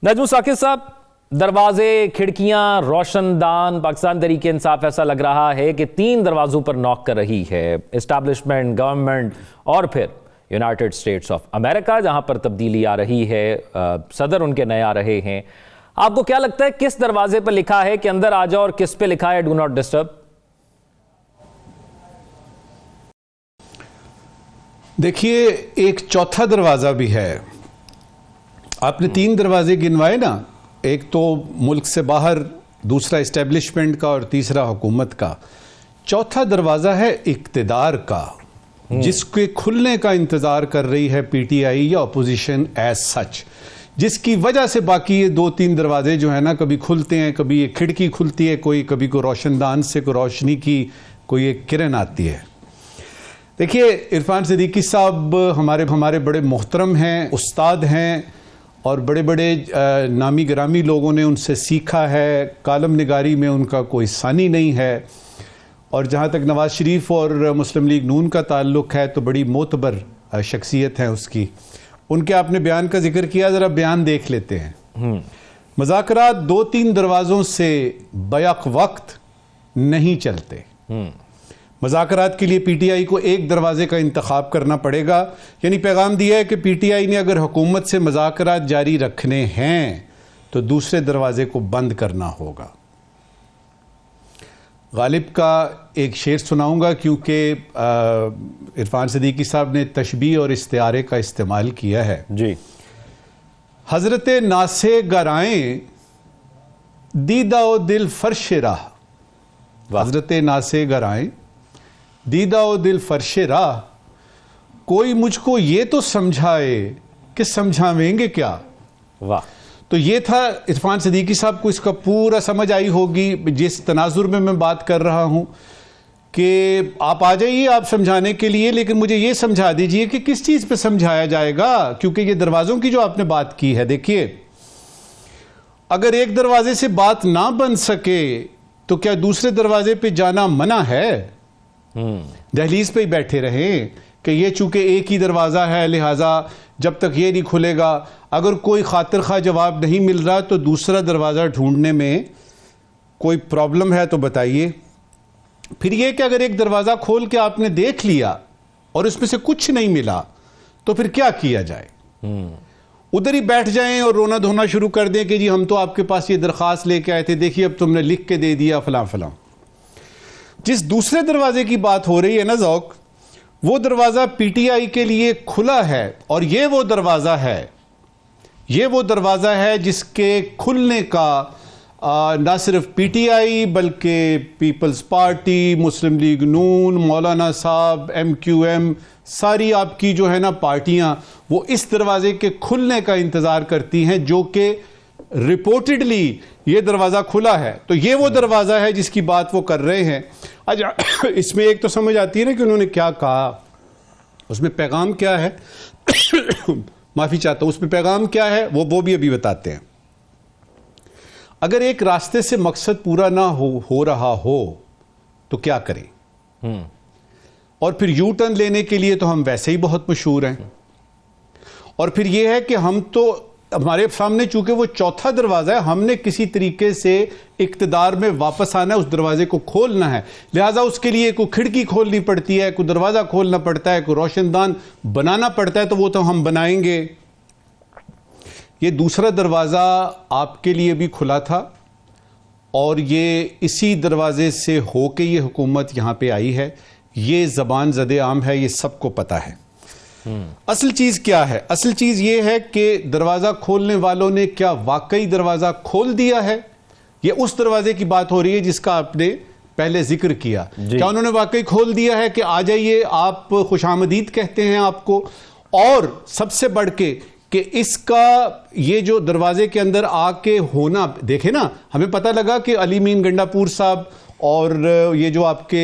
नजमुल साकिब साहब, दरवाजे, खिड़कियां, रोशनदान, पाकिस्तान तहरीक इंसाफ ऐसा लग रहा है कि 3 दरवाजों पर नॉक कर रही है। एस्टैब्लिशमेंट, गवर्नमेंट और फिर यूनाइटेड स्टेट्स ऑफ अमेरिका, जहां पर तब्दीली आ रही है, सदर उनके नए आ रहे हैं। आपको क्या लगता है किस दरवाजे पर लिखा है कि अंदर आ जाओ और किस पे लिखा है डू नॉट डिस्टर्ब? देखिए, एक चौथा दरवाजा भी है। आपने 3 दरवाजे गिनवाए ना, एक तो मुल्क से बाहर, दूसरा इस्टेब्लिशमेंट का और तीसरा हुकूमत का। चौथा दरवाजा है इक्तिदार का, जिसके खुलने का इंतजार कर रही है पीटीआई या अपोजिशन एज सच, जिसकी वजह से बाकी ये 2-3 दरवाजे जो है ना, कभी खुलते हैं, कभी एक खिड़की खुलती है, कभी कोई रोशनदान से कोई रोशनी की कोई एक किरण आती है। देखिए, इरफान सिद्दीकी साहब हमारे बड़े मोहतरम हैं, उस्ताद हैं और बड़े बड़े नामी गिरामी लोगों ने उनसे सीखा है। कालम निगारी में उनका कोई सानी नहीं है। और जहाँ तक नवाज शरीफ और मुस्लिम लीग नून का ताल्लुक़ है तो बड़ी मोतबर शख्सियत है उसकी। उनके आपने बयान का जिक्र किया, ज़रा बयान देख लेते हैं। मज़ाकरात 2-3 दरवाज़ों से बैक वक्त नहीं चलते। मज़ाकरात के लिए पीटीआई को एक दरवाजे का इंतखाब करना पड़ेगा। यानी पैगाम दिया है कि पीटीआई ने अगर हुकूमत से मज़ाकरात जारी रखने हैं तो दूसरे दरवाजे को बंद करना होगा। गालिब का एक शेर सुनाऊंगा, क्योंकि इरफान सिद्दीकी साहब ने तशबीह और इस्तिआरे का इस्तेमाल किया है जी। हजरत नासे गराएं दीदा दिल फर्श राह, हजरत नासे गराएं दीदा दिल फर्श राह, कोई मुझको ये तो समझाए कि समझावेंगे क्या। वाह। तो ये था, इरफान सिद्दीकी साहब को इसका पूरा समझ आई होगी जिस तनाजुर में मैं बात कर रहा हूं कि आप आ जाइए आप समझाने के लिए, लेकिन मुझे ये समझा दीजिए कि किस चीज पे समझाया जाएगा। क्योंकि ये दरवाजों की जो आपने बात की है, देखिए, अगर एक दरवाजे से बात ना बन सके तो क्या दूसरे दरवाजे पे जाना मना है? दहलीज पे ही बैठे रहें कि ये चूंकि एक ही दरवाजा है लिहाजा जब तक ये नहीं खुलेगा। अगर कोई खातिर खा जवाब नहीं मिल रहा तो दूसरा दरवाजा ढूंढने में कोई प्रॉब्लम है तो बताइए। फिर ये कि अगर एक दरवाजा खोल के आपने देख लिया और उसमें से कुछ नहीं मिला तो फिर क्या किया जाए? उधर ही बैठ जाएं और रोना धोना शुरू कर दें कि जी हम तो आपके पास ये दरख्वास्त लेके आए थे, देखिए अब तुमने लिख के दे दिया फलां फलां। जिस दूसरे दरवाजे की बात हो रही है ना ज़ौक, वो दरवाजा पीटीआई के लिए खुला है और ये वो दरवाजा है जिसके खुलने का ना सिर्फ पीटीआई बल्कि पीपल्स पार्टी, मुस्लिम लीग नून, मौलाना साहब, एमक्यूएम, सारी आपकी जो है ना पार्टियां, वो इस दरवाजे के खुलने का इंतजार करती हैं, जो कि रिपोर्टेडली ये दरवाजा खुला है। तो ये वो दरवाजा है जिसकी बात वो कर रहे हैं। अच्छा, इसमें एक तो समझ आती है ना कि उन्होंने क्या कहा, उसमें पैगाम क्या है। माफी चाहता हूं, उसमें पैगाम क्या है वो भी अभी बताते हैं। अगर एक रास्ते से मकसद पूरा ना हो रहा हो तो क्या करें? और फिर यू टर्न लेने के लिए तो हम वैसे ही बहुत मशहूर हैं। और फिर यह है कि हम तो, हमारे सामने चूंकि वो चौथा दरवाजा है, हमने किसी तरीके से इक्तिदार में वापस आना है, उस दरवाजे को खोलना है। लिहाजा उसके लिए कोई खिड़की खोलनी पड़ती है, कोई दरवाजा खोलना पड़ता है, कोई रोशनदान बनाना पड़ता है, तो वो तो हम बनाएंगे। ये दूसरा दरवाजा आपके लिए भी खुला था और ये इसी दरवाजे से होके ये हुकूमत यहां पे आई है। ये जबान ज़दे आम है, ये सबको पता है। असल चीज क्या है? असल चीज ये है कि दरवाजा खोलने वालों ने क्या वाकई दरवाजा खोल दिया है? ये उस दरवाजे की बात हो रही है जिसका आपने पहले जिक्र किया। क्या उन्होंने वाकई खोल दिया है कि आ जाइए, आप खुशामदीद कहते हैं आपको? और सबसे बढ़ के कि इसका ये जो दरवाजे के अंदर आके होना, देखे ना, हमें पता लगा कि अली मीन गंडापुर साहब और ये जो आपके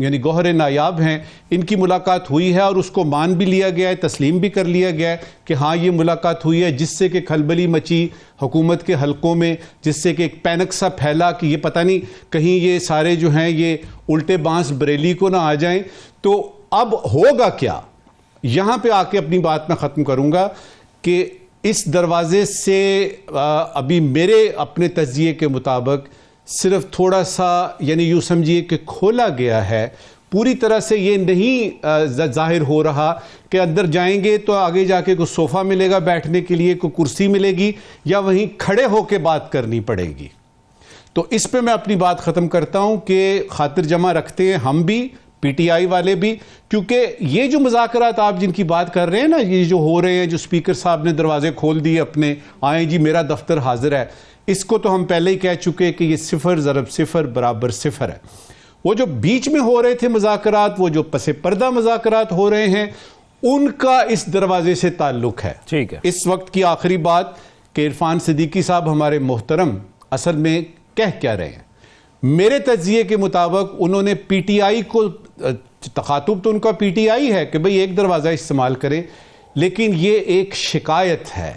यानी गौहर नायाब हैं, इनकी मुलाकात हुई है और उसको मान भी लिया गया है, तस्लीम भी कर लिया गया है कि हाँ ये मुलाकात हुई है, जिससे कि खलबली मची हुकूमत के हलकों में, जिससे कि एक पैनिक सा फैला कि ये पता नहीं कहीं ये सारे जो हैं ये उल्टे बांस बरेली को ना आ जाएं। तो अब होगा क्या? यहां पे आके अपनी बात मैं ख़त्म करूंगा कि इस दरवाजे से अभी मेरे अपने तज्जिए के मुताबिक सिर्फ थोड़ा सा यानी यूँ समझिए कि खोला गया है, पूरी तरह से ये नहीं जाहिर हो रहा कि अंदर जाएंगे तो आगे जाके कोई सोफ़ा मिलेगा बैठने के लिए, कोई कुर्सी मिलेगी या वहीं खड़े होकर बात करनी पड़ेगी। तो इस पे मैं अपनी बात ख़त्म करता हूं कि खातिर जमा रखते हैं हम भी, पीटीआई वाले भी, क्योंकि ये जो मुज़ाकरात आप जिनकी बात कर रहे हैं ना, ये जो हो रहे हैं, जो स्पीकर साहब ने दरवाजे खोल दिए अपने, आए जी मेरा दफ्तर हाजिर है, इसको तो हम पहले ही कह चुके कि ये 0 ज़रब 0 बराबर 0 है। वो जो बीच में हो रहे थे मुज़ाकरात, वो जो पसे पर्दा मुज़ाकरात हो रहे हैं, उनका इस दरवाजे से ताल्लुक है। ठीक है। इस वक्त की आखिरी बात कि इरफान सिद्दीकी साहब हमारे मोहतरम असल में कह क्या रहे हैं। मेरे तज्जिए के मुताबिक उन्होंने पीटीआई को, तखातुब तो उनका पीटीआई है कि भाई एक दरवाज़ा इस्तेमाल करें, लेकिन ये एक शिकायत है,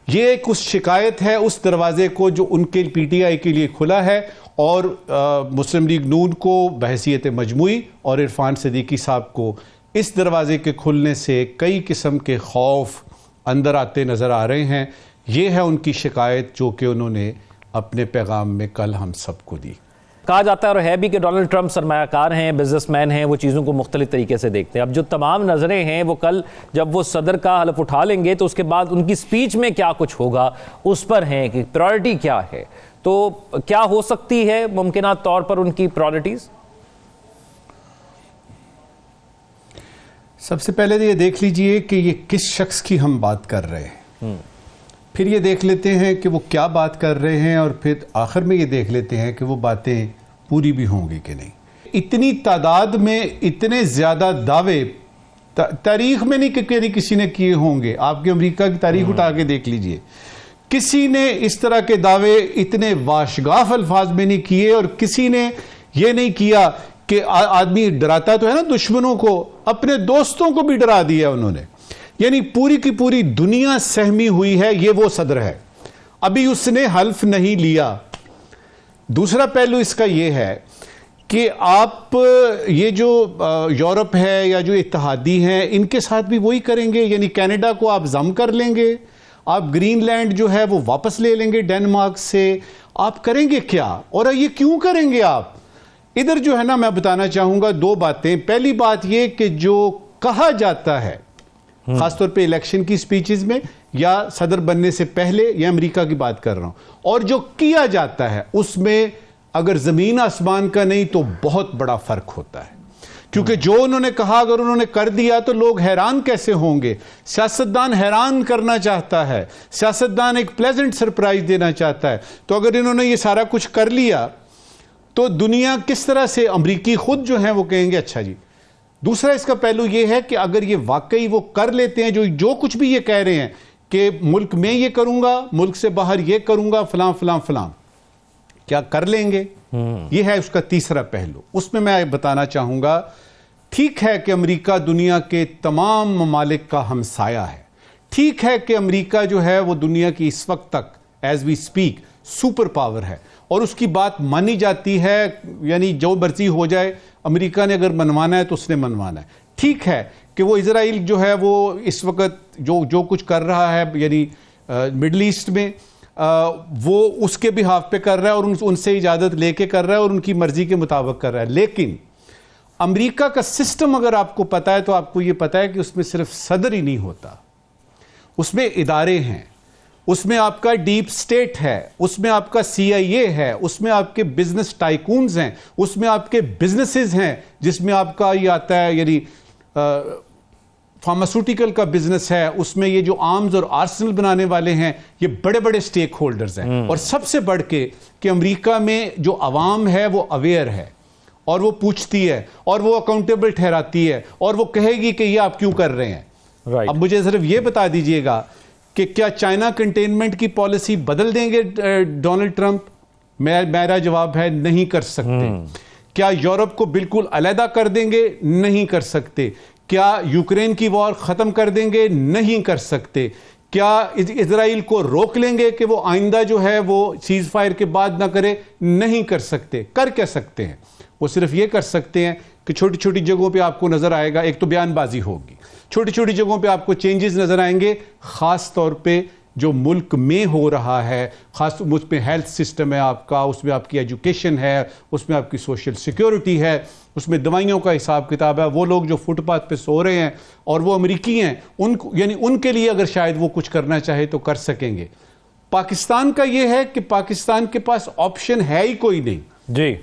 ये एक उस शिकायत है उस दरवाजे को जो उनके पीटीआई के लिए खुला है, और मुस्लिम लीग नून को बहैसियत मजमूई और इरफान सिद्दीकी साहब को इस दरवाजे के खुलने से कई किस्म के खौफ अंदर आते नज़र आ रहे हैं। ये है उनकी शिकायत जो कि उन्होंने अपने पैगाम में कल हम सबको दी। कहा जाता है और है भी कि डोनाल्ड ट्रंप सरमायाकार हैं, बिजनेसमैन हैं, वो चीज़ों को मुख्तलिफ तरीके से देखते हैं। अब जो तमाम नज़रें हैं वो कल जब वो सदर का हलफ उठा लेंगे तो उसके बाद उनकी स्पीच में क्या कुछ होगा उस पर है कि प्रायोरिटी क्या है। तो क्या हो सकती है मुमकिन तौर पर उनकी प्रायोरिटीज़? सबसे पहले तो ये देख लीजिए कि ये किस शख्स की हम बात कर रहे हैं, फिर ये देख लेते हैं कि वो क्या बात कर रहे हैं, और फिर आखिर में ये देख लेते हैं कि वो बातें पूरी भी होंगी कि नहीं। इतनी तादाद में इतने ज़्यादा दावे तारीख में नहीं किसी ने किए होंगे। आपके अमेरिका की तारीख उठा के देख लीजिए, किसी ने इस तरह के दावे इतने वाशगाफ अल्फाज में नहीं किए, और किसी ने ये नहीं किया कि आदमी डराता तो है ना दुश्मनों को, अपने दोस्तों को भी डरा दिया उन्होंने। यानी पूरी की पूरी दुनिया सहमी हुई है, ये वो सदर है, अभी उसने हल्फ नहीं लिया। दूसरा पहलू इसका ये है कि आप ये जो यूरोप है या जो इत्तेहादी हैं, इनके साथ भी वही करेंगे। यानी कनाडा को आप जम कर लेंगे, आप ग्रीनलैंड जो है वो वापस ले लेंगे डेनमार्क से, आप करेंगे क्या और ये क्यों करेंगे आप? इधर जो है ना, मैं बताना चाहूंगा दो बातें। पहली बात ये कि जो कहा जाता है खासतौर पे इलेक्शन की स्पीचेस में या सदर बनने से पहले, या अमेरिका की बात कर रहा हूं, और जो किया जाता है उसमें अगर जमीन आसमान का नहीं तो बहुत बड़ा फर्क होता है। क्योंकि जो उन्होंने कहा अगर उन्होंने कर दिया तो लोग हैरान कैसे होंगे। सियासतदान हैरान करना चाहता है, सियासतदान एक प्लेजेंट सरप्राइज देना चाहता है। तो अगर इन्होंने ये सारा कुछ कर लिया तो दुनिया किस तरह से, अमरीकी खुद जो है वो कहेंगे अच्छा जी। दूसरा इसका पहलू ये है कि अगर ये वाकई वो कर लेते हैं जो कुछ भी ये कह रहे हैं कि मुल्क में ये करूंगा, मुल्क से बाहर ये करूंगा, फलां फलां फलां, क्या कर लेंगे? ये है उसका तीसरा पहलू। उसमें मैं बताना चाहूंगा, ठीक है कि अमेरिका दुनिया के तमाम ममालिक का हमसाया है, ठीक है कि अमेरिका जो है वो दुनिया की इस वक्त तक as we speak super power है और उसकी बात मानी जाती है। यानी जो मर्जी हो जाए, अमेरिका ने अगर मनवाना है तो उसने मनवाना है। ठीक है कि वो इजराइल जो है वो इस वक्त जो कुछ कर रहा है, यानी मिडल ईस्ट में, वो उसके बिहाफ पे कर रहा है और उनसे इजाज़त लेके कर रहा है और उनकी मर्जी के मुताबिक कर रहा है। लेकिन अमेरिका का सिस्टम अगर आपको पता है तो आपको ये पता है कि उसमें सिर्फ सदर ही नहीं होता, उसमें इदारे हैं, उसमें आपका डीप स्टेट है, उसमें आपका CIA है, उसमें आपके बिजनेस टाइकून्स हैं, उसमें आपके बिजनेसेस हैं, जिसमें आपका ये आता है यानी फार्मास्यूटिकल का बिजनेस है, उसमें ये जो आर्म्स और आर्सेनल बनाने वाले हैं, ये बड़े बड़े स्टेक होल्डर्स हैं। और सबसे बढ़ के कि अमेरिका में जो अवाम है वो अवेयर है और वो पूछती है और वो अकाउंटेबल ठहराती है और वो कहेगी कि ये आप क्यों कर रहे हैं। अब मुझे सिर्फ ये बता दीजिएगा कि क्या चाइना कंटेनमेंट की पॉलिसी बदल देंगे डोनाल्ड ट्रंप? मेरा जवाब है नहीं कर सकते। क्या यूरोप को बिल्कुल अलहदा कर देंगे? नहीं कर सकते। क्या यूक्रेन की वॉर खत्म कर देंगे? नहीं कर सकते। क्या इजराइल को रोक लेंगे कि वो आइंदा जो है वो सीज फायर के बाद ना करे? नहीं कर सकते। कर क्या सकते हैं? वो सिर्फ ये कर सकते हैं कि छोटी छोटी जगहों पे आपको नजर आएगा, एक तो बयानबाजी होगी, छोटी छोटी जगहों पे आपको चेंजेस नजर आएंगे, खास तौर पे जो मुल्क में हो रहा है, खास उसमें हेल्थ सिस्टम है आपका, उसमें आपकी एजुकेशन है, उसमें आपकी सोशल सिक्योरिटी है, उसमें दवाइयों का हिसाब किताब है। वो लोग जो फुटपाथ पे सो रहे हैं और वो अमेरिकी हैं, उनको यानी उनके लिए अगर शायद वो कुछ करना चाहे तो कर सकेंगे। पाकिस्तान का ये है कि पाकिस्तान के पास ऑप्शन है ही कोई नहीं। जी,